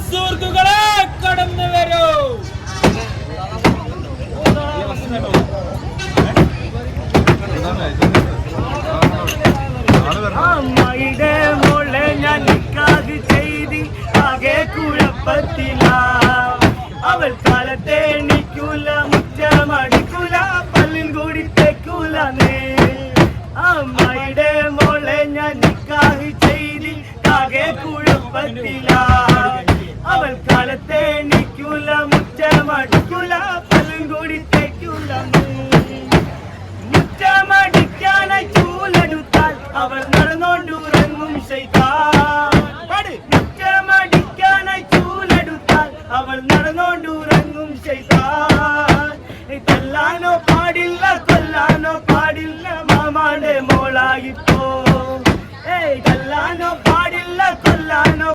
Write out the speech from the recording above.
സുഹൃത്തുക്കളെ കടന്നു വരൂ. അമ്മയുടെ മോളെ ഞാൻ നിക്കാഹ് ചെയ്തി ആകെ കുഴപ്പത്തില. അവൾ കാലത്തെ എണിക്കൂല, മുറ്റമടിക്കൂല, പല്ലിൽ കൂടി തെക്കൂലേ. അമ്മയുടെ മോളെ ഞാൻ നിക്കാഹ് ചെയ്തി ആകെ കുഴപ്പത്തില. അവൾ കാലത്തെ എണിക്കൂല, മുറ്റമടിക്കൂല, പല്ലിൽ കൂടി തെക്കൂലേ. മുറ്റമടിക്കാനായി ചൂലെടുത്താൽ അവൾ നടന്നോണ്ടുറങ്ങും ശൈത്താൻ.